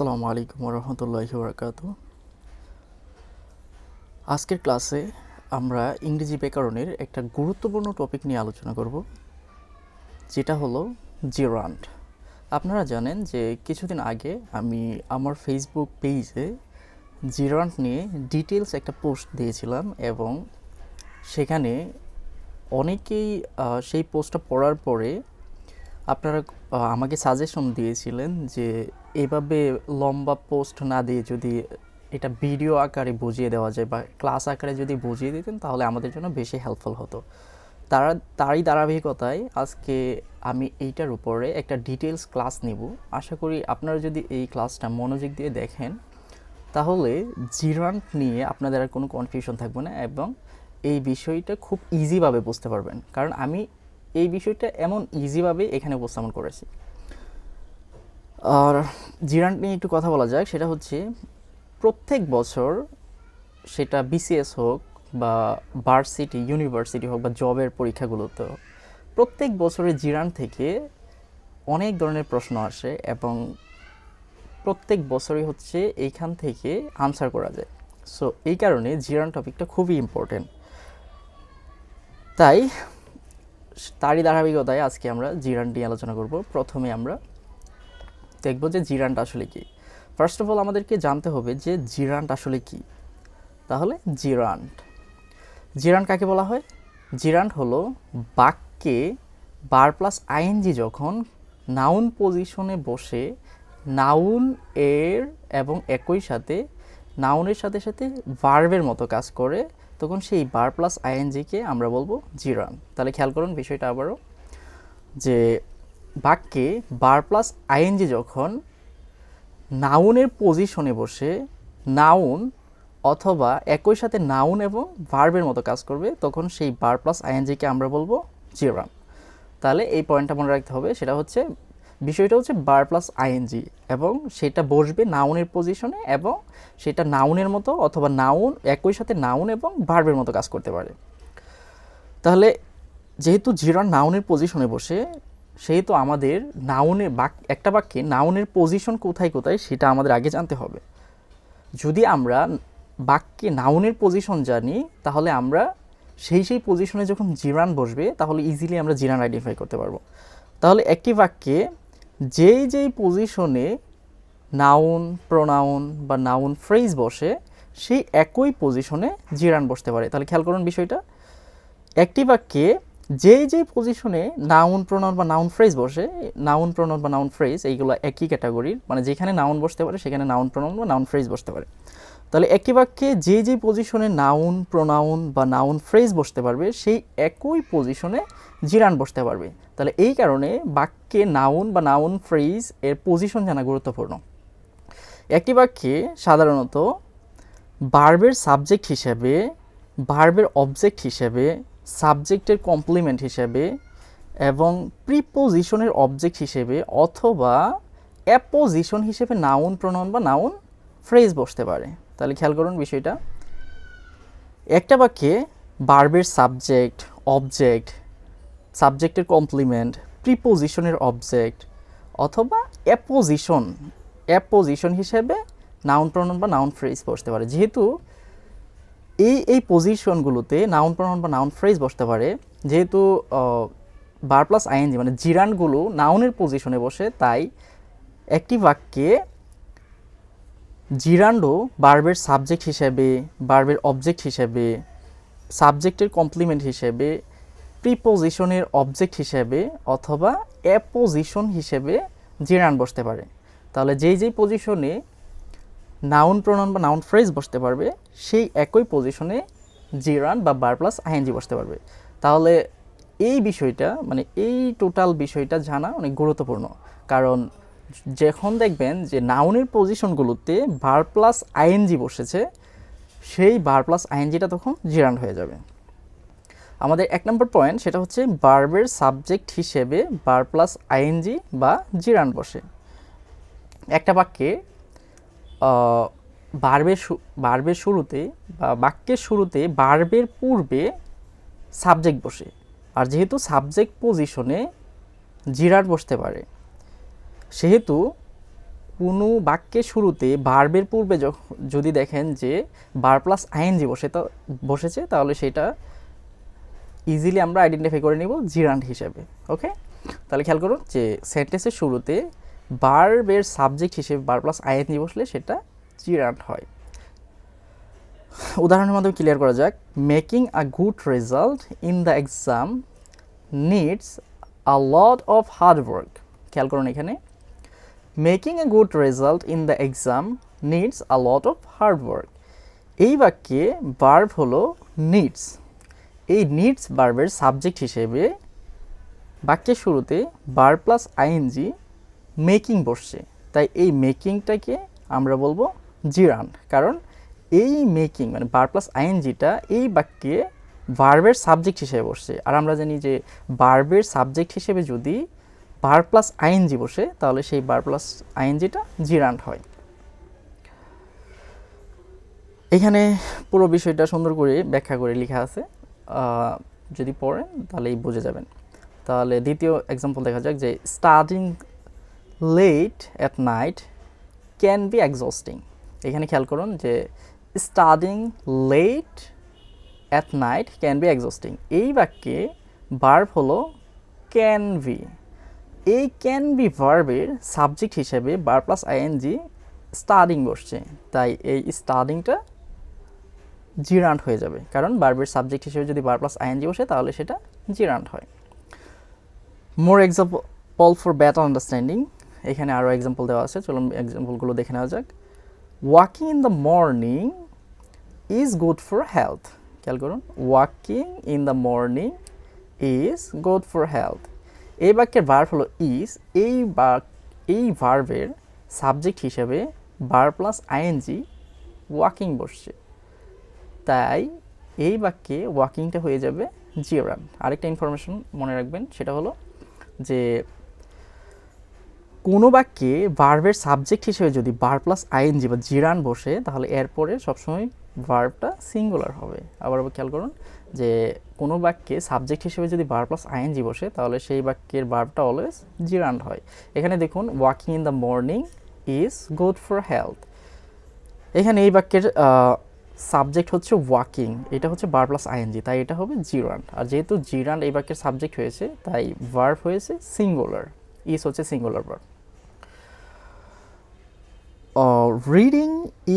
আসসালামু আলাইকুম রহমতুল্লাহি বারাকাতু। আজকের ক্লাসে আমরা ইংরেজি ব্যাকরণের একটা গুরুত্বপূর্ণ টপিক নিয়ে আলোচনা করব, যেটা হলো জিরান্ড। আপনারা জানেন যে কিছুদিন আগে আমি আমার ফেসবুক পেজে জিরান্ড নিয়ে ডিটেলস একটা পোস্ট দিয়েছিলাম এবং সেখানে অনেকেই সেই পোস্টটা পড়ার পরে আপনারা আমাকে সাজেশন দিয়েছিলেন যে এভাবে লম্বা পোস্ট না দিয়ে যদি এটা ভিডিও আকারে বুঝিয়ে দেওয়া যায় বা ক্লাস আকারে যদি বুঝিয়ে দিতেন তাহলে আমাদের জন্য বেশি হেল্পফুল হতো। তারই ধারাবাহিকতায় আজকে আমি এইটার উপরে একটা ডিটেলস ক্লাস নেব। আশা করি আপনারা যদি এই ক্লাসটা মনোযোগ দিয়ে দেখেন তাহলে জিরান্ড নিয়ে আপনাদের আর কোনো কনফিউশন থাকবে না এবং এই বিষয়টা খুব ইজিভাবে বুঝতে পারবেন, কারণ আমি এই বিষয়টা এমন ইজিভাবে এখানে উপস্থাপন করেছি। আর জিরান্ড নিয়ে একটু কথা বলা যাক, সেটা হচ্ছে প্রত্যেক বছর, সেটা বিসিএস হোক বা ভার্সিটি ইউনিভার্সিটি হোক বা জবের পরীক্ষাগুলোতে, প্রত্যেক বছরের জিরান্ড থেকে অনেক ধরনের প্রশ্ন আসে এবং প্রত্যেক বছরই হচ্ছে এইখান থেকে আনসার করা যায়। সো এই কারণে জিরান্ড টপিকটা খুবই ইম্পর্টেন্ট। তারই ধারাবাহিকতায় আজকে আমরা জিরান্ড নিয়ে আলোচনা করব। প্রথমে আমরা দেখব যে জিরান্ড আসলে কি। ফার্স্ট অফ অল আমাদেরকে জানতে হবে যে জিরান্ড আসলে কি। তাহলে জিরান্ড কাকে বলা হয়? জিরান্ড হলো বাক্যে বার প্লাস আইএনজি যখন নাউন পজিশনে বসে নাউন এর এবং একই সাথে নাউনের সাথে সাথে ভার্বের মতো কাজ করে, তখন সেই বার প্লাস আইএনজিকে আমরা বলবো জিরান্ড। তাহলে খেয়াল করুন বিষয়টা আবারও, যে বাক্যে বার প্লাস আইএনজি যখন নাউনের পজিশনে বসে নাউন অথবা একই সাথে নাউন এবং ভার্বের মতো কাজ করবে, তখন সেই বার প্লাস আইএনজিকে আমরা বলবো জিরান্ড। তাহলে এই পয়েন্টটা মনে রাখতে হবে, সেটা হচ্ছে বিষয়টা হচ্ছে বার প্লাস আইএনজি এবং সেটা বসবে নাউনের পজিশনে এবং সেটা নাউনের মতো অথবা নাউন একই সাথে নাউন এবং ভার্বের মতো কাজ করতে পারে। তাহলে যেহেতু জিরান্ড নাউনের পজিশনে বসে, সেহেতু আমাদের একটা বাক্যে নাউনের পজিশন কোথায় কোথায় সেটা আমাদের আগে জানতে হবে। যদি আমরা বাক্যে নাউনের পজিশন জানি তাহলে আমরা সেই পজিশনে যখন জিরান্ড বসবে তাহলে ইজিলি আমরা জিরান্ড আইডেন্টিফাই করতে পারবো। তাহলে একটি বাক্যে যেই পজিশনে নাউন, প্রোনাউন বা নাউন ফ্রেজ বসে সেই একই পজিশনে জিরান্ড বসতে পারে। তাহলে খেয়াল করুন বিষয়টা, একটি বাক্যে যেই পজিশনে নাউন, প্রোনাউন বা নাউন ফ্রেজ বসে, নাউন, প্রোনাউন বা নাউন ফ্রেজ এইগুলো একই ক্যাটাগরির, মানে যেখানে নাউন বসতে পারে সেখানে নাউন, প্রোনাউন বা নাউন ফ্রেজ বসতে পারে। তাহলে একটি বাক্যে যেই পজিশনে নাউন, প্রোনাউন বা নাউন ফ্রেজ বসতে পারবে সেই একই পজিশনে জিরান্ড বসতে পারবে। তাহলে এই কারণে বাক্যে নাউন বা নাউন ফ্রেজ এর পজিশন জানা গুরুত্বপূর্ণ। একটি বাক্যে সাধারণত ভার্বের সাবজেক্ট হিসেবে, ভার্বের অবজেক্ট হিসেবে, সাবজেক্টের কমপ্লিমেন্ট হিসেবে এবং প্রিপোজিশনের অবজেক্ট হিসেবে অথবা অ্যাপোজিশন হিসেবে নাউন, প্রোনাউন বা নাউন ফ্রেজ বসতে পারে। তাহলে খেয়াল করুন বিষয়টা, একটা বাক্যে ভার্বের সাবজেক্ট, অবজেক্ট, সাবজেক্টের কমপ্লিমেন্ট, প্রিপোজিশনের অবজেক্ট অথবা অ্যাপোজিশন হিসেবে নাউন, প্রোনাউন বা নাউন ফ্রেজ বসতে পারে। যেহেতু এই পজিশনগুলোতে নাউন, প্রোনাউন বা নাউন ফ্রেজ বসতে পারে, যেহেতু বার প্লাস আইএনজি মানে জিরান্ডগুলো নাউনের পজিশনে বসে, তাই একটি বাক্যে জিরান্ডও ভার্বের সাবজেক্ট হিসেবে, ভার্বের অবজেক্ট হিসেবে, সাবজেক্টের কমপ্লিমেন্ট হিসেবে, প্রিপোজিশনের অবজেক্ট হিসেবে অথবা অ্যাপোজিশন হিসেবে জিরান্ড বসতে পারে। তাহলে যেই পজিশনে নাউন, প্রোনাউন বা নাউন ফ্রেজ বসতে পারবে সেই একই পজিশনে জিরান্ড বা বার প্লাস আইএনজি বসতে পারবে। তাহলে এই বিষয়টা মানে এই টোটাল বিষয়টা জানা অনেক গুরুত্বপূর্ণ, কারণ যখন দেখবেন যে নাউনের পজিশনগুলোতে ভার প্লাস আইএনজি বসেছে সেই ভার প্লাস আইএনজিটা তখন জিরান্ড হয়ে যাবে। আমাদের 1 নম্বর পয়েন্ট সেটা হচ্ছে ভার্বের সাবজেক্ট হিসেবে ভার প্লাস আইএনজি বা জিরান্ড বসে। একটা বাক্যে ভার্বের শুরুতে বা বাক্যের শুরুতে ভার্বের পূর্বে সাবজেক্ট বসে, আর যেহেতু সাবজেক্ট পজিশনে জিরান্ড বসতে পারে সেহেতু কোনো বাক্যের শুরুতে ভার্বের পূর্বে যদি দেখেন যে বার প্লাস আইএনজি বসেছে তাহলে সেটা ইজিলি আমরা আইডেন্টিফাই করে নিব জিরান্ট হিসেবে। ওকে, তাহলে খেয়াল করুন যে সেন্টেন্সের শুরুতে ভার্বের সাবজেক্ট হিসেবে বার প্লাস আইএনজি বসলে সেটা জিরান্ট হয়। উদাহরণের মাধ্যমে ক্লিয়ার করা যাক। Making a good result in the exam needs a lot of hard work. খেয়াল করুন এখানে making a good result in the exam needs a lot of hard work. এই বাক্যে ভার্ব হলো নিডস। এই নিডস ভার্বের সাবজেক্ট হিসেবে বাক্যের শুরুতে ভার্ব প্লাস আইএনজি মেকিং বসছে, তাই এই মেকিংটাকে আমরা বলবো জিরান্ট, কারণ এই মেকিং মানে ভার্ব প্লাস আইএনজিটা এই বাক্যে ভার্বের সাবজেক্ট হিসেবে বসছে। আর আমরা জানি যে ভার্বের সাবজেক্ট হিসেবে যদি ভার্ব প্লাস আইএনজি বসে তাহলে সেই ভার্ব প্লাস আইএনজিটা জিরান্ট হয়। এখানে পুরো বিষয়টা সুন্দর করে ব্যাখ্যা করে লেখা আছে, যদি পড়েন তাহলেই বুঝে যাবেন। তাহলে দ্বিতীয় এক্সাম্পল দেখা যাক যে studying late at night can be exhausting. এখানে খেয়াল করুন যে studying late at night can be exhausting. এই বাক্যে ভার্ব হলো ক্যান বি। এই ক্যান বি ভার্বের সাবজেক্ট হিসেবে ভার্ব প্লাস আইএনজি স্টাডিং বসছে, তাই এই স্টাডিংটা জিরান্ট হয়ে যাবে, কারণ ভার্বের সাবজেক্ট হিসেবে যদি ভার্ব প্লাস আইএনজি বসে তাহলে সেটা জিরান্ট হয়। মোর এক্সাম্পল ফর বেটার আন্ডারস্ট্যান্ডিং। এখানে আরও এক্সাম্পল দেওয়া আছে, চলুন এক্সাম্পলগুলো দেখে নেওয়া যাক। Walking in the morning is good for health. খেয়াল করুন, walking in the morning is good for health. এই বাক্যের ভার্ব হলো ইজ। এই ভার্বের সাবজেক্ট হিসেবে ভার্ব প্লাস আইএনজি ওয়াকিং বসছে, তাই এই বাক্যে ওয়াকিংটা হয়ে যাবে জিরান্ট। আরেকটা ইনফরমেশন মনে রাখবেন, সেটা হলো যে কোনো বাক্যে ভার্বের সাবজেক্ট হিসেবে যদি ভার্ব প্লাস আইএনজি বা জিরান্ট বসে তাহলে এরপরে সবসময় ভার্বটা সিঙ্গুলার হবে। আবার খেয়াল করুন যে কোনো বাক্যে সাবজেক্ট হিসেবে যদি ভার্ব প্লাস আইএনজি বসে তাহলে সেই বাক্যের ভার্বটা অলওয়েজ জিরান্ট হয়। এখানে দেখুন, walking in the morning is good for health. এখানে এই বাক্যের সাবজেক্ট হচ্ছে ওয়াকিং, এটা হচ্ছে ভার্ব প্লাস আইএনজি, তাই এটা হবে জিরান্ট। আর যেহেতু জিরান্ট এই বাক্যের সাবজেক্ট হয়েছে তাই ভার্ব হয়েছে সিঙ্গুলার, ইজ হচ্ছে singular verb. Reading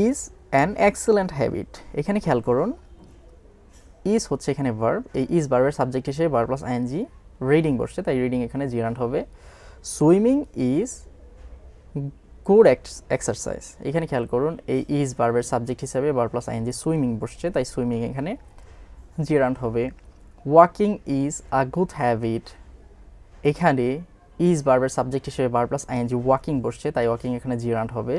is an excellent habit. এখানে খেয়াল করুন, ইজ হচ্ছে এখানে ভার্ব, এই ইজ ভার্বের সাবজেক্ট হিসেবে ভার্ব প্লাস আইএনজি রিডিং বসছে, তাই রিডিং এখানে জিরান্ট হবে। Swimming is good exercise. এখানে খেয়াল করুন, এই ইজ ভার্বের সাবজেক্ট হিসেবে ভার্ব প্লাস আইএনজি সুইমিং বসছে, তাই সুইমিং এখানে জিরান্ট হবে। Walking is a good habit. এখানে ইজ ভার্বের সাবজেক্ট হিসেবে ভার্ব প্লাস আইএনজি ওয়াকিং বসছে, তাই ওয়াকিং এখানে জিরান্ট হবে।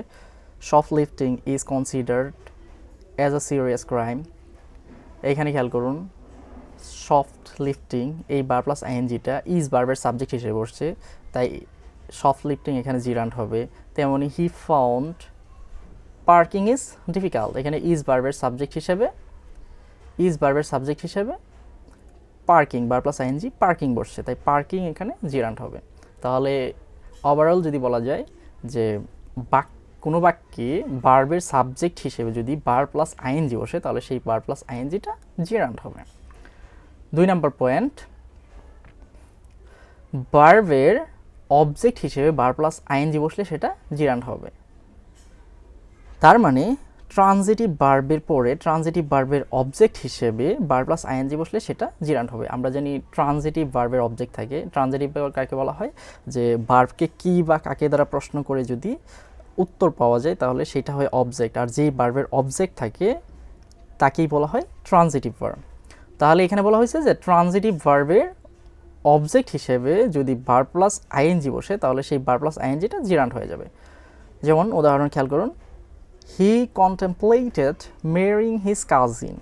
Shoplifting is considered as a serious crime. এখানে খেয়াল করুন, সফট লিফটিং এই ভার্ব প্লাস আইএনজিটা ইজ ভার্বের সাবজেক্ট হিসেবে বসছে, তাই সফট লিফটিং এখানে জিরান্ট হবে। তেমনি he found parking is difficult. এখানে ইজ ভার্বের সাবজেক্ট হিসেবে parking verb plus I N G parking বসছে, তাই পার্কিং এখানে জিরান্ট হবে। তাহলে ওভারঅল যদি বলা যায় যে কোনো বাক্যে ভার্বের সাবজেক্ট হিসেবে যদি ভার্ব প্লাস আইএনজি বসে তাহলে সেই ভার্ব প্লাস আইএনজিটা জিরান্ট হবে। 2 নম্বর পয়েন্ট, ভার্বের অবজেক্ট হিসেবে ভার্ব প্লাস আইএনজি বসলে সেটা জিরান্ট হবে। তার মানে ট্রানজিটিভ ভার্বের পরে ট্রানজিটিভ ভার্বের অবজেক্ট হিসেবে ভার্ব প্লাস আইএনজি বসলে সেটা জিরান্ট হবে। আমরা জানি ট্রানজিটিভ ভার্বের অবজেক্ট থাকে। ট্রানজিটিভ ভার্ব কাকে বলা হয়? যে ভার্বকে কি বা কাকে দ্বারা প্রশ্ন করে যদি উত্তর পাওয়া যায় তাহলে সেটা হয় অবজেক্ট, আর যেই ভার্বের অবজেক্ট থাকে তাকেই বলা হয় ট্রানজিটিভ ভার্ব। তাহলে এখানে বলা হয়েছে যে ট্রানজিটিভ ভার্বের অবজেক্ট হিসেবে যদি ভার্ব প্লাস আইএনজি বসে তাহলে সেই ভার্ব প্লাস আইএনজিটা জিরান্ট হয়ে যাবে। যেমন উদাহরণ খেয়াল করুন, হি কন্টেম্পলেটেড মেরিং হিজ কাজিন।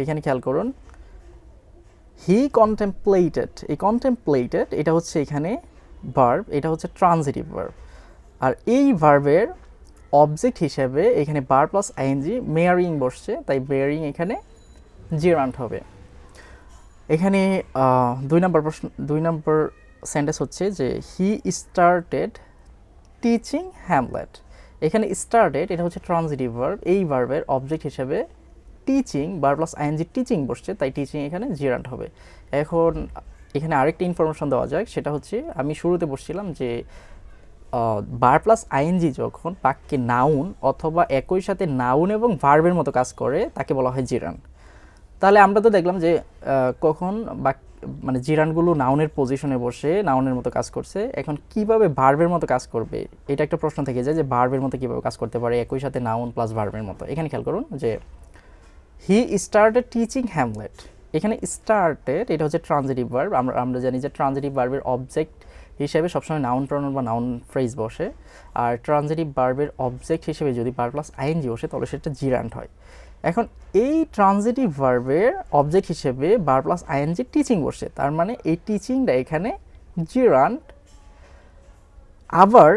এখানে খেয়াল করুন, হি কন্টেম্পলেটেড, এই কন্টেম্পলেটেড এটা হচ্ছে এখানে ভার্ব, এটা হচ্ছে ট্রানজিটিভ ভার্ব। আর এই ভার্বের অবজেক্ট হিসেবে এখানে ভার্ব প্লাস আইএনজি মেয়ারিং বসছে, তাই মেয়ারিং এখানে জিরান্ট হবে। এখানে 2 নম্বর সেন্টেন্স হচ্ছে যে হি স্টার্টেড টিচিং হ্যামলেট। এখানে স্টার্টেড এটা হচ্ছে ট্রানজিটিভ ভার্ব, এই ভার্বের অবজেক্ট হিসেবে teaching verb plus ING teaching বসছে, তাই টিচিং এখানে জিরান্ট হবে। এখন এখানে আরেকটা ইনফরমেশন দেওয়া যাক, সেটা হচ্ছে আমি শুরুতে বলছিলাম যে ভার্ব প্লাস আইএনজি যখন বাক্যে নাউন অথবা একই সাথে নাউন এবং ভার্বের মতো কাজ করে তাকে বলা হয় জিরান্ট। তাহলে আমরা তো দেখলাম যে কখন মানে জিরানগুলো নাউনের পজিশনে বসে নাউনের মতো কাজ করছে, এখন কিভাবে ভার্বের মতো কাজ করবে এটা একটা প্রশ্ন থেকে যায় যে ভার্বের মতো কিভাবে কাজ করতে পারে একই সাথে নাউন প্লাস ভার্বের মতো। এখানে খেয়াল করুন যে হি স্টার্টেড টিচিং হ্যামলেট, এখানে স্টার্টেড এটা হচ্ছে ট্রানজিটিভ ভার্ব, আমরা জানি যে ট্রানজিটিভ ভার্বের অবজেক্ট হিসেবে সবসময় নাউন প্রনাউন বা নাউন ফ্রেজ বসে, আর ট্রানজিটিভ ভার্বের অবজেক্ট হিসেবে যদি ভার্ব প্লাস আইএনজি বসে তাহলে সেটা জিরান্ট হয়। এখন এই ট্রানজিটিভ ভার্বের অবজেক্ট হিসেবে ভার্ব প্লাস আইএনজি টিচিং বসছে, তার মানে এই টিচিংটা এখানে জিরান্ট। আবার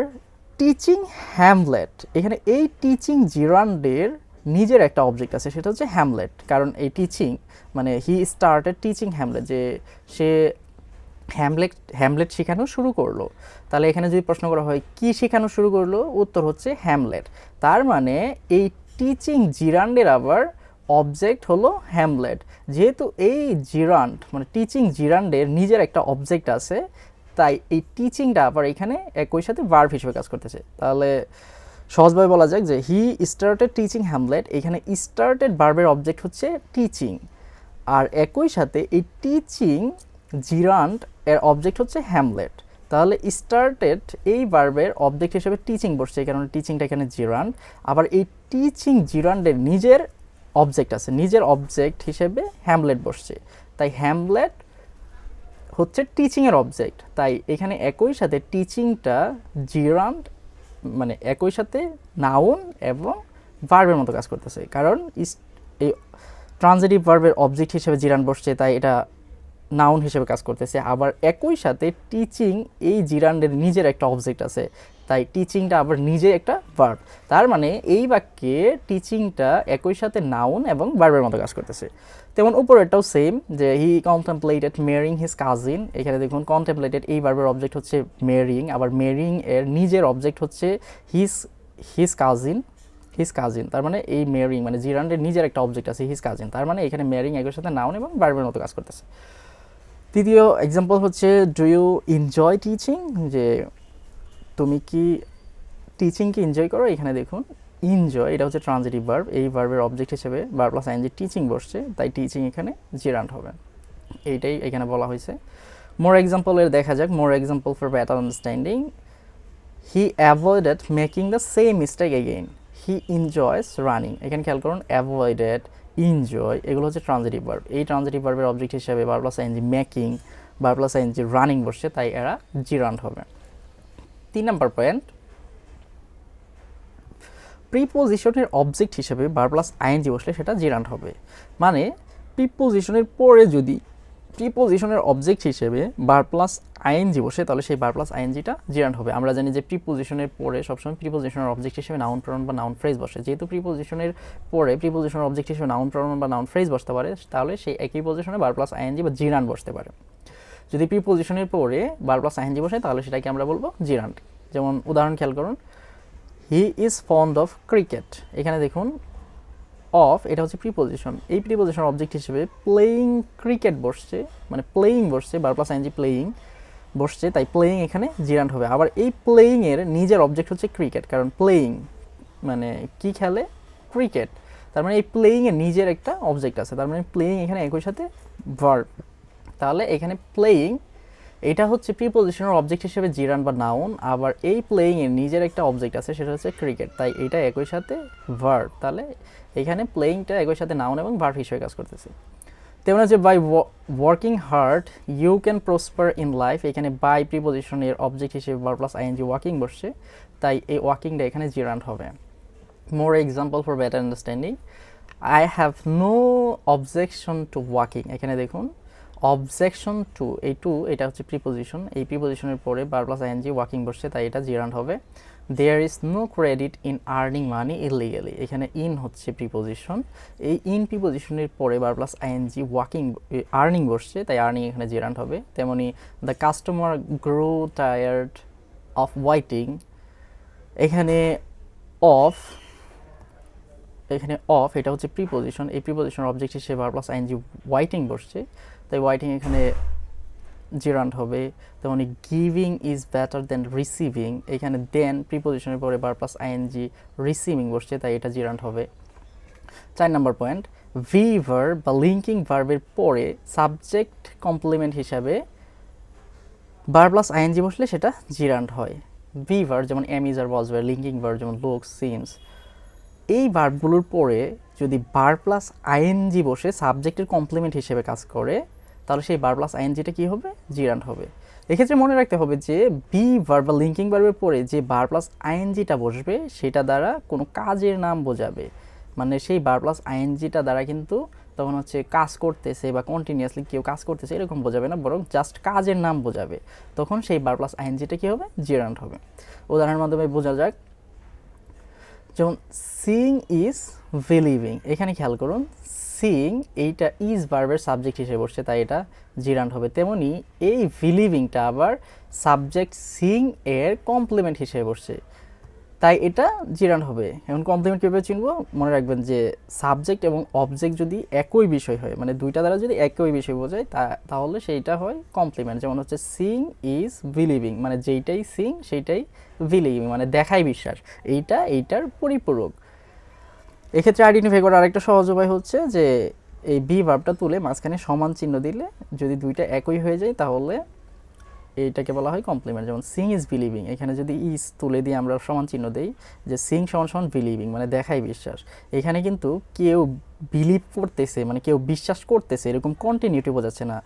টিচিং হ্যামলেট, এখানে এই টিচিং জিরান্ডের নিজের একটা অবজেক্ট আছে, সেটা হচ্ছে হ্যামলেট, কারণ এই টিচিং মানে হি স্টার্টেড টিচিং হ্যামলেট, যে সে হ্যামলেট শেখানো শুরু করলো। তাহলে এখানে যদি প্রশ্ন করা হয় কি শেখানো শুরু করলো, উত্তর হচ্ছে হ্যামলেট। তার মানে এই টিচিং জিরান্ডের আবার অবজেক্ট হলো হ্যামলেট। যেহেতু এই জিরান্ড মানে টিচিং জিরান্ডের নিজের একটা অবজেক্ট আছে, তাই এই টিচিংটা আবার এখানে একই সাথে ভার্ব হিসেবে কাজ করতেছে। তাহলে সহজভাবে বলা যায় যে হি স্টার্টেড টিচিং হ্যামলেট, এখানে স্টার্টেড ভার্বের অবজেক্ট হচ্ছে টিচিং, আর একই সাথে এই টিচিং জিরান্ড এর অবজেক্ট হচ্ছে হ্যামলেট। তাহলে স্টার্টেড এই ভার্বের অবজেক্ট হিসেবে টিচিং বসছে, এই কারণে টিচিংটা এখানে জিরান্ড। আবার এই টিচিং জিরান্ডের নিজের অবজেক্ট আছে, নিজের অবজেক্ট হিসেবে হ্যামলেট বসছে, তাই হ্যামলেট হচ্ছে টিচিংয়ের অবজেক্ট। তাই এখানে একই সাথে টিচিংটা জিরান্ড মানে একই সাথে নাউন এবং ভার্বের মতো কাজ করতেছে, কারণ এই ট্রানজিটিভ ভার্বের অবজেক্ট হিসেবে জিরান্ড বসছে, তাই এটা নাউন হিসেবে কাজ করতেছে। আবার একই সাথে টিচিং এই জিরান্ডের নিজের একটা অবজেক্ট আছে, তাই টিচিংটা আবার নিজে একটা ভার্ব। তার মানে এই বাক্যে টিচিংটা একই সাথে নাউন এবং ভার্বের মতো কাজ করতেছে। তেমন উপরেরটাও সেম, যে হি কন্টেম্পলেটেড মেরিং হিজ কাজিন, এখানে দেখুন কন্টেম্পলেটেড এই ভার্বের অবজেক্ট হচ্ছে মেরিং, আবার মেরিং এর নিজের অবজেক্ট হচ্ছে হিজ কাজিন। তার মানে এই মেরিং মানে জিরান্ডের নিজের একটা অবজেক্ট আছে হিজ কাজিন, তার মানে এখানে মেরিং একই সাথে নাউন এবং ভার্বের মতো কাজ করতেছে। তৃতীয় এক্সাম্পল হচ্ছে ডু ইউ এনজয় টিচিং, যে তুমি কি টিচিংকে এনজয় করো। এখানে দেখুন এনজয় এটা হচ্ছে ট্রানজিটিভ ভার্ব, এই ভার্বের অবজেক্ট হিসেবে ভার্ব প্লাস আইএনজি টিচিং বসছে, তাই টিচিং এখানে জিরান্ট হবে, এইটাই এখানে বলা হয়েছে। মোর এক্সাম্পলের দেখা যাক, more example for better understanding. He avoided making the same mistake again, he enjoys running. এখানে খেয়াল করুন অ্যাভয়েডেড, এনজয় এগুলো হচ্ছে ট্রানজিটিভ ভার্ব, এই ট্রানজিটিভ ভার্বের অবজেক্ট হিসেবে verb plus ING making, verb plus ING running বসছে, তাই এরা জিরান্ট হবে। 3 নম্বর পয়েন্ট, প্রিপোজিশনের অবজেক্ট হিসেবে ভার্ব প্লাস আইএনজি বসলে সেটা জিরান্ট হবে। মানে প্রিপোজিশনের পরে যদি প্রিপোজিশনের অবজেক্ট হিসেবে ভার্ব প্লাস আইএনজি বসে তাহলে সেই ভার্ব প্লাস আইএনজিটা জিরান্ট হবে। আমরা জানি যে প্রিপোজিশনের পরে সবসময় প্রিপোজিশনের অবজেক্ট হিসেবে নাউন প্রনাউন বা নাউন ফ্রেজ বসে, যেহেতু প্রিপোজিশনের পরে প্রিপোজিশনের অবজেক্ট হিসেবে নাউন প্রনাউন বা নাউন ফ্রেজ বসতে পারে, তাহলে সেই একই পজিশনে ভার্ব প্লাস আইএনজি বা জিরান্ট বসতে পারে। যদি প্রিপোজিশনের পরে ভার্ব প্লাস আইএনজি বসে তাহলে সেটাকে আমরা বলবো জিরান্ট। যেমন উদাহরণ খেয়াল করুন, he is fond of cricket, এখানে দেখুন অফ এটা হচ্ছে প্রিপোজিশন, এই প্রিপোজিশন অবজেক্ট হিসেবে প্লেয়িং ক্রিকেট বসছে, মানে প্লেয়িং বসছে, ভার্ব প্লাস আইএনজি প্লেয়িং বসছে, তাই প্লেয়িং এখানে জিরান্ট হবে। আবার এই প্লেয়িং এর নিজের অবজেক্ট হচ্ছে ক্রিকেট, কারণ প্লেয়িং মানে কি খেলে, ক্রিকেট, তার মানে এই প্লেয়িং এর নিজের একটা অবজেক্ট আছে, তার মানে প্লেয়িং এখানে একই সাথে ভার্ব। তাহলে এখানে প্লেয়িং এটা হচ্ছে প্রিপোজিশনের অবজেক্ট হিসেবে জিরান্ট বা নাউন, আবার এই প্লেয়িং এর নিজের একটা অবজেক্ট আছে সেটা হচ্ছে ক্রিকেট, তাই এটা একই সাথে ভার্ব। তাহলে এখানে প্লেয়িংটা একই সাথে নাউন এবং ভার্ব হিসেবে কাজ করতেছে। তেমন হচ্ছে by working hard you can prosper in life, এখানে বাই প্রিপোজিশনের অবজেক্ট হিসেবে ভার্ব প্লাস আইএনজি ওয়ার্কিং বসছে, তাই এই ওয়ার্কিংটা এখানে জিরান্ট হবে। More example for better understanding, I have no objection to walking, এখানে দেখুন অবজেকশন টু, এই টু এটা হচ্ছে প্রিপোজিশন, এই প্রিপোজিশনের পরে ভার্ব প্লাস আইএনজি ওয়াকিং বসছে, তাই এটা জিরান্ট হবে। There is no credit in earning money illegally, এখানে ইন হচ্ছে প্রিপোজিশন, এই ইন প্রিপোজিশনের পরে verb plus ING walking earning বসছে, তাই আর্নিং এখানে জিরান্ট হবে। তেমনি the customer grow tired of waiting, এখানে অফ, এখানে অফ এটা হচ্ছে প্রিপোজিশন, এই প্রিপোজিশন অবজেক্ট হিসেবে ভার্ব প্লাস আইএনজি ওয়াইটিং বসছে, তাই ওয়াইটিং এখানে জিরান্ট হবে। তেমনি giving is better than receiving, এখানে দেন প্রিপোজিশনের পরে ভার্ব প্লাস আইএনজি রিসিভিং বসছে, তাই এটা জিরান্ট হবে। 4 নম্বর পয়েন্ট, ভি ভার্ব বা লিঙ্কিং ভার্বের পরে সাবজেক্ট কমপ্লিমেন্ট হিসাবে ভার্ব প্লাস আইএনজি বসলে সেটা জিরান্ট হয়। ভি ভার্ব যেমন am is are was verb, linking verb যেমন লুকস, সিমস, এই ভার্বগুলোর পরে যদি ভার্ব প্লাস আইএনজি বসে সাবজেক্টের কমপ্লিমেন্ট হিসেবে কাজ করে, তাহলে সেই ভার্ব প্লাস আইএনজিটা কী হবে? জিরান্ট হবে। এক্ষেত্রে মনে রাখতে হবে যে বি ভার্ব বা লিঙ্কিং ভার্বের পরে যে ভার্ব প্লাস আইএনজিটা বসবে সেটা দ্বারা কোনো কাজের নাম বোঝাবে, মানে সেই ভার্ব প্লাস আইএনজিটা দ্বারা কিন্তু তখন হচ্ছে কাজ করতেছে বা কন্টিনিউয়াসলি কেউ কাজ করতেছে এরকম বোঝাবে না, বরং জাস্ট কাজের নাম বোঝাবে, তখন সেই ভার্ব প্লাস আইএনজিটা কী হবে? জিরান্ট হবে। উদাহরণের মাধ্যমে বোঝা যাক, যেমন সিং ইজ বিলিভিং, এখানে খেয়াল করুন সিং এইটা ইজ ভার্বের সাবজেক্ট হিসেবে বসছে, তাই এটা জিরান্ট হবে। তেমনি এই বিলিভিংটা আবার সাবজেক্ট সিং এর কমপ্লিমেন্ট হিসেবে বসছে, তাই এটা জিরান্ট হবে। এখন কমপ্লিমেন্ট কীভাবে চিনবো? মনে রাখবেন যে সাবজেক্ট এবং অবজেক্ট যদি একই বিষয় হয়, মানে দুইটা দ্বারা যদি একই বিষয় বোঝায় তাহলে সেইটা হয় কমপ্লিমেন্ট। যেমন হচ্ছে সিং ইজ বিলিভিং, মানে যেইটাই সিং সেইটাই বিলিভিং, মানে দেখাই বিশ্বাস, এইটার পরিপূরক। এক্ষেত্রে আইডেন্টিফাই করার আরেকটা সহজ উপায় হচ্ছে যে এই বি ভার্বটা তুলে মাঝখানে সমান চিহ্ন দিলে যদি দুইটা একই হয়ে যায় তাহলে এইটাকে বলা হয় কমপ্লিমেন্ট। যেমন সিং ইজ বিলিভিং, এখানে যদি ইজ তুলে দিয়ে আমরা সমান চিহ্ন দেই যে সিং সমান সমান বিলিভিং, মানে দেখাই বিশ্বাস, এখানে কিন্তু কেউ বিলিভ করতেছে মানে কেউ বিশ্বাস করতেছে এরকম কন্টিনিউটি বোঝাচ্ছে না,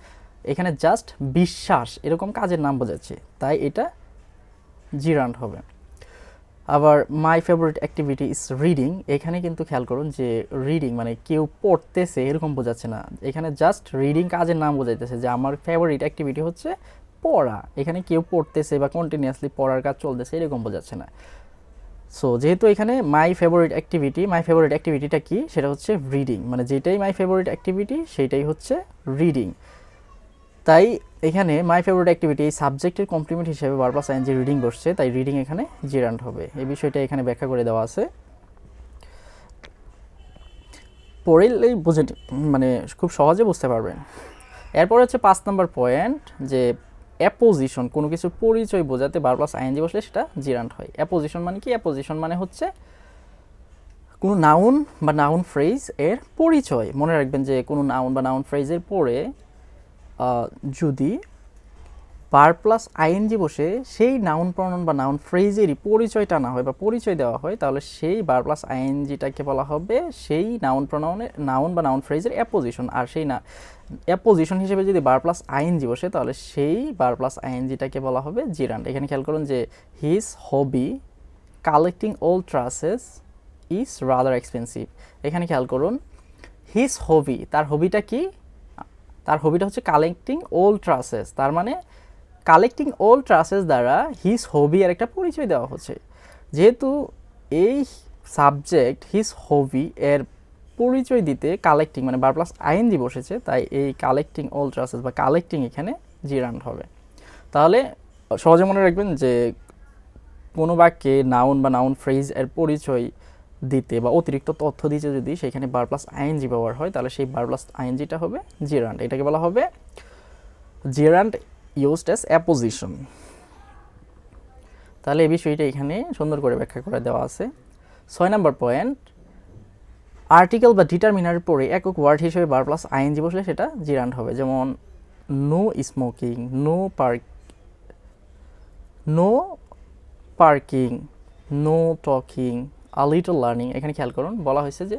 এখানে জাস্ট বিশ্বাস এরকম কাজের নাম বোঝাচ্ছে, তাই এটা জিরান্ট হবে। আবার my favourite activity is reading, এখানে কিন্তু খেয়াল করুন যে রিডিং মানে কেউ পড়তেছে এরকম বোঝাচ্ছে না, এখানে জাস্ট রিডিং কাজের নাম বোঝাইতেছে যে আমার ফেভারিট অ্যাক্টিভিটি হচ্ছে পড়া, এখানে কেউ পড়তেছে বা কন্টিনিউয়াসলি পড়ার কাজ চলতেছে এরকম বোঝাচ্ছে না। সো যেহেতু এখানে মাই ফেভারিট অ্যাক্টিভিটিটা কি? সেটা হচ্ছে রিডিং, মানে যেটাই মাই ফেভারিট অ্যাক্টিভিটি সেইটাই হচ্ছে রিডিং, তাই এখানে মাই ফেভারিট অ্যাক্টিভিটি এই সাবজেক্টের কমপ্লিমেন্ট হিসেবে ভার্ব প্লাস আইএনজি রিডিং বসছে, তাই রিডিং এখানে জিরান্ট হবে। এই বিষয়টা এখানে ব্যাখ্যা করে দেওয়া আছে, পড়লেই বুঝে মানে খুব সহজে বুঝতে পারবেন। এরপর হচ্ছে 5 নম্বর পয়েন্ট, যে অ্যাপোজিশন, কোনো কিছু পরিচয় বোঝাতে ভার্ব প্লাস আইএনজি বসলে সেটা জিরান্ট হয়। অ্যাপোজিশন মানে কি? অ্যাপোজিশন মানে হচ্ছে কোনো নাউন বা নাউন ফ্রেজ এর পরিচয়। মনে রাখবেন যে কোনো নাউন বা নাউন ফ্রেজের পরে যদি ভার্ব প্লাস আইএনজি বসে সেই নাউন প্রনাউন বা নাউন ফ্রেজেরই পরিচয়টা না হয় বা পরিচয় দেওয়া হয়, তাহলে সেই ভার্ব প্লাস আইএনজিটাকে বলা হবে সেই নাউন বা নাউন ফ্রেজের অ্যাপোজিশন। আর সেই অ্যাপোজিশন হিসেবে যদি ভার্ব প্লাস আইএনজি বসে তাহলে সেই ভার্ব প্লাস আইএনজিটাকে বলা হবে জিরান্ট। এখানে খেয়াল করুন যে his hobby collecting old traces is rather expensive, এখানে খেয়াল করুন হিজ হবি, তার হবিটা কি? তার হবিটা হচ্ছে কালেক্টিং ওল্ড ট্রাসেস, তার মানে কালেক্টিং ওল্ড ট্রাসেস দ্বারা হিজ হবি আর একটা পরিচয় দেওয়া হচ্ছে। যেহেতু এই সাবজেক্ট হিজ হবি এর পরিচয় দিতে কালেক্টিং মানে ভার্ব প্লাস আইএনজি বসেছে, তাই এই কালেক্টিং ওল্ড ট্রাসেস বা কালেক্টিং এখানে জিরান্ট হবে। তাহলে সহজে মনে রাখবেন যে কোনো বাক্যে নাউন বা নাউন ফ্রেজ এর পরিচয় দিতে বা অতিরিক্ত তথ্য দিতে যদি সেখানে ভার্ব প্লাস আইএনজি ব্যবহার হয় তাহলে সেই ভার্ব প্লাস আইএনজিটা হবে জিরান্ট, এটাকে বলা হবে জিরান্ট used as apposition। তাহলে এই বিষয়টা এখানে সুন্দর করে ব্যাখ্যা করে দেওয়া আছে। 6 নম্বর পয়েন্ট, আর্টিকেল বা ডিটারমিনারের পরে একক ওয়ার্ড হিসেবে ভার্ব প্লাস আইএনজি বসলে সেটা জিরান্ট হবে। যেমন no smoking, no parking, no talking, a little learning. এখানে খেয়াল করুন বলা হয়েছে যে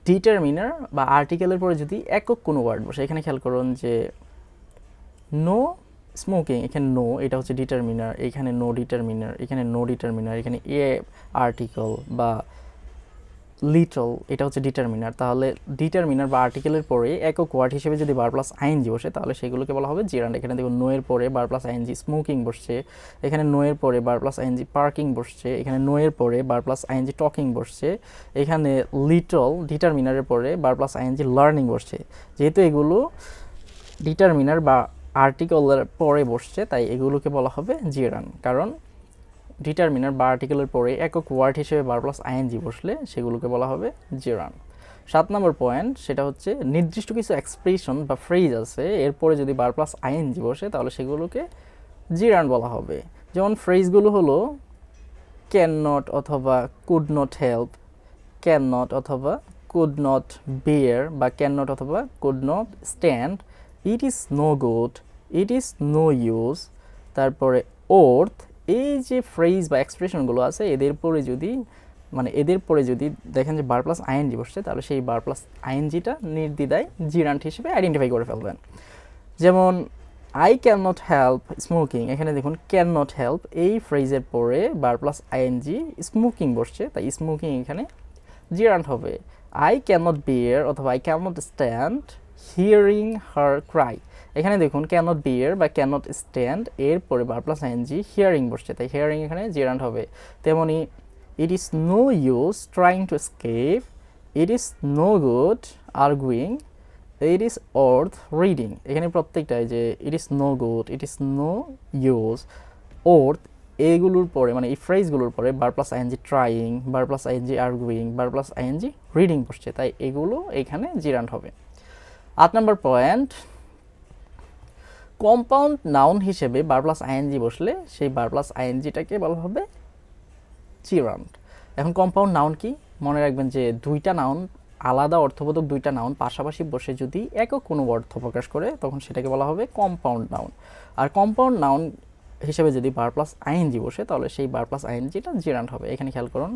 ডিটারমিনার বা আর্টিকেলের পরে যদি একক কোনো ওয়ার্ড বসে, এখানে খেয়াল করুন যে নো স্মোকিং, এখানে নো এটা হচ্ছে ডিটারমিনার, এখানে নো ডিটারমিনার, এখানে নো ডিটারমিনার, এখানে এ আর্টিকেল বা লিটল এটা হচ্ছে ডিটারমিনার। তাহলে ডিটারমিনার বা আর্টিকেলের পরে একক ওয়ার্ড হিসেবে যদি ভার্ব প্লাস আইএনজি বসে তাহলে সেগুলোকে বলা হবে জিরান্ট। এখানে দেখুন নো এর পরে ভার্ব প্লাস আইএনজি স্মোকিং বসছে, এখানে নো এর পরে ভার্ব প্লাস আইএনজি পার্কিং বসছে, এখানে নো এর পরে ভার্ব প্লাস আইএনজি টকিং বসছে, এখানে লিটল ডিটারমিনারের পরে ভার্ব প্লাস আইএনজি লার্নিং বসছে। যেহেতু এগুলো ডিটারমিনার বা আর্টিকেলের পরে বসছে তাই এগুলোকে বলা হবে জিরান্ট, কারণ ডিটারমিনার বা আর্টিকেলের পরে একক ওয়ার্ড হিসেবে বার প্লাস আইএনজি বসলে সেগুলোকে বলা হবে জিরান্ড। 7 নম্বর পয়েন্ট, সেটা হচ্ছে নির্দিষ্ট কিছু এক্সপ্রেশন বা ফ্রেজ আছে এরপরে যদি বার প্লাস আইএনজি বসে তাহলে সেগুলোকে জিরান্ড বলা হবে। যেমন ফ্রেজগুলো হলো ক্যান নট অথবা could not help, can not অথবা কুড নট বেয়ার বা ক্যান নট অথবা could not stand, it is no good, it is no use. তারপরে ওর্থ, এই যে ফ্রেজ বা এক্সপ্রেশনগুলো আছে এদের পরে যদি দেখেন যে বার প্লাস আইএনজি বসছে তাহলে সেই বার প্লাস আইএনজিটা নির্দ্বিধায় জিরান্ড হিসেবে আইডেন্টিফাই করে ফেলবেন। যেমন I can not help smoking, এখানে দেখুন ক্যান নট হেল্প এই ফ্রেজের পরে বার প্লাস আইএনজি স্মোকিং বসছে, তাই স্মোকিং এখানে জিরান্ড হবে। আই ক্যান নট বিয়ার অথবা I can not stand hearing her Cry, এখানে দেখুন ক্যান নট বিয়ার বা ক্যান নট স্ট্যান্ড এর পরে বার প্লাস আইএনজি হিয়ারিং বসছে, তাই হিয়ারিং এখানে জিরান্ড হবে। তেমনি ইট is no use trying to escape, it is no good arguing, it is অর্থ রিডিং, এখানে প্রত্যেকটাই যে ইট is no good, it is no use, অর্থ, এইগুলোর পরে এই ফ্রেজগুলোর পরে বার প্লাস আইএনজি ট্রাইং, বার প্লাস আইএনজি আর্গুইং, বার প্লাস আইএনজি রিডিং বসছে, তাই এগুলো এখানে জিরান্ড হবে। 8 নম্বর পয়েন্ট, কম্পাউন্ড নাউন হিসেবে বার প্লাস আইএনজি বসলে সেই বার প্লাস আইএনজিটাকে বলা হবে জিরান্ড। এখন কম্পাউন্ড নাউন কি মনে রাখবেন যে দুইটা নাউন, আলাদা অর্থবোধক দুইটা নাউন পাশাপাশি বসে যদি একক কোনো অর্থ প্রকাশ করে তখন সেটাকে বলা হবে কম্পাউন্ড নাউন। আর কম্পাউন্ড নাউন হিসেবে যদি বার প্লাস আইএনজি বসে তাহলে সেই বার প্লাস আইএনজিটা জিরান্ড হবে। এখানে খেয়াল করুন,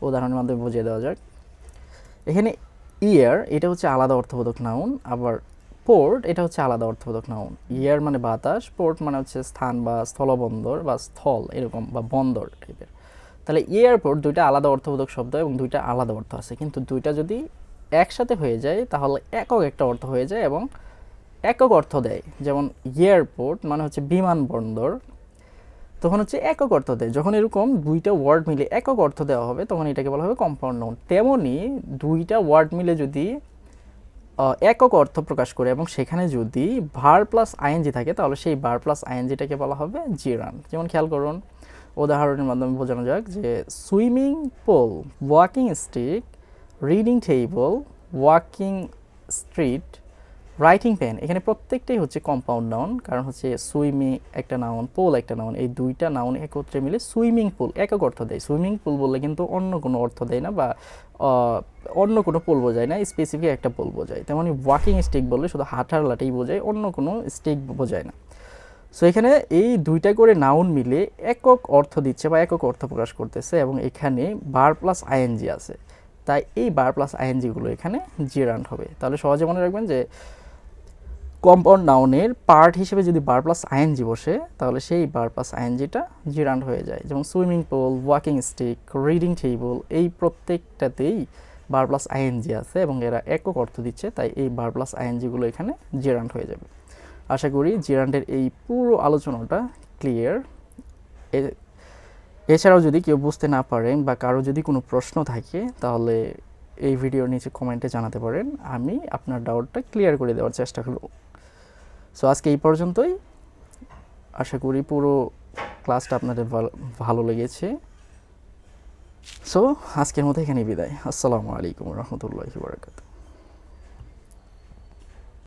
উদাহরণের মাধ্যমে বুঝিয়ে দেওয়া যাক। এখানে ইয়ার এটা হচ্ছে আলাদা অর্থবোধক নাউন, আবার পোর্ট এটা হচ্ছে আলাদা অর্থবোধক নাউন। ইয়ার মানে বাতাস, পোর্ট মানে হচ্ছে স্থান বা স্থলবন্দর বা স্থল এরকম বা বন্দর টাইপের। তাহলে এয়ারপোর্ট দুইটা আলাদা অর্থবোধক শব্দ এবং দুইটা আলাদা অর্থ আছে, কিন্তু দুইটা যদি একসাথে হয়ে যায় তাহলে একক একটা অর্থ হয়ে যায় এবং একক অর্থ দেয়। যেমন এয়ারপোর্ট মানে হচ্ছে বিমানবন্দর, তখন হচ্ছে একক অর্থ দেয়। যখন এরকম দুইটা ওয়ার্ড মিলে একক অর্থ দেওয়া হবে তখন এটাকে বলা হবে কম্পাউন্ড নাউন। তেমনি দুইটা ওয়ার্ড মিলে যদি একক অর্থ প্রকাশ করে এবং সেখানে যদি ভার প্লাস আইএনজি থাকে তাহলে সেই ভার প্লাস আইএনজিটাকে বলা হবে জিরান্ড। যেমন খেয়াল করুন, উদাহরণের মাধ্যমে বোঝানো যাক যে swimming pool, walking stick, reading table, walking street, writing pen, এখানে প্রত্যেকটাই হচ্ছে কম্পাউন্ড নাউন। কারণ হচ্ছে সুইমিং একটা নাউন, পুল একটা নাউন, এই দুইটা নাউন একত্রে মিলে সুইমিং পুল একক অর্থ দেয়। সুইমিং পুল বললে কিন্তু অন্য কোনো অর্থ দেয় না বা অন্য কোনো পুল বোঝায় না, স্পেসিফিক একটা পুল বোঝায়। তেমনি ওয়াকিং স্টিক বললে শুধু হাঁটার লাঠি বোঝায়, অন্য কোনো স্টিক বোঝায় না। সো এখানে এই দুইটা করে নাউন মিলে একক অর্থ দিচ্ছে বা একক অর্থ প্রকাশ করতেছে এবং এখানে বার প্লাস আইএনজি আছে, তাই এই বার প্লাস আইএনজিগুলো এখানে জিরান্ড হবে। তাহলে সহজে মনে রাখবেন যে কম্পাউন্ড নাউনের পার্ট হিসেবে যদি বার প্লাস আইএনজি বসে তাহলে সেই বার প্লাস আইএনজিটা জিরান্ড হয়ে যায়। যেমন swimming pool, walking stick, reading table, এই প্রত্যেকটাতেই বার প্লাস আইএনজি আছে এবং এরা একক অর্থ দিচ্ছে, তাই এই বার প্লাস আইএনজিগুলো এখানে জিরান্ড হয়ে যাবে। আশা করি জিরান্ডের এই পুরো আলোচনাটা ক্লিয়ার। এছাড়াও যদি কেউ বুঝতে না পারেন বা কারো যদি কোনো প্রশ্ন থাকে তাহলে এই ভিডিওর নিচে কমেন্টে জানাতে পারেন, আমি আপনার ডাউটটা ক্লিয়ার করে দেওয়ার চেষ্টা করব। সো আজকে এই পর্যন্তই, আশা করি পুরো ক্লাসটা আপনাদের ভালো লেগেছে। সো আজকের মতো এখানে বিদায়। আসসালামু আলাইকুম রহমতুল্লাহি ওয়া বারাকাতুহু।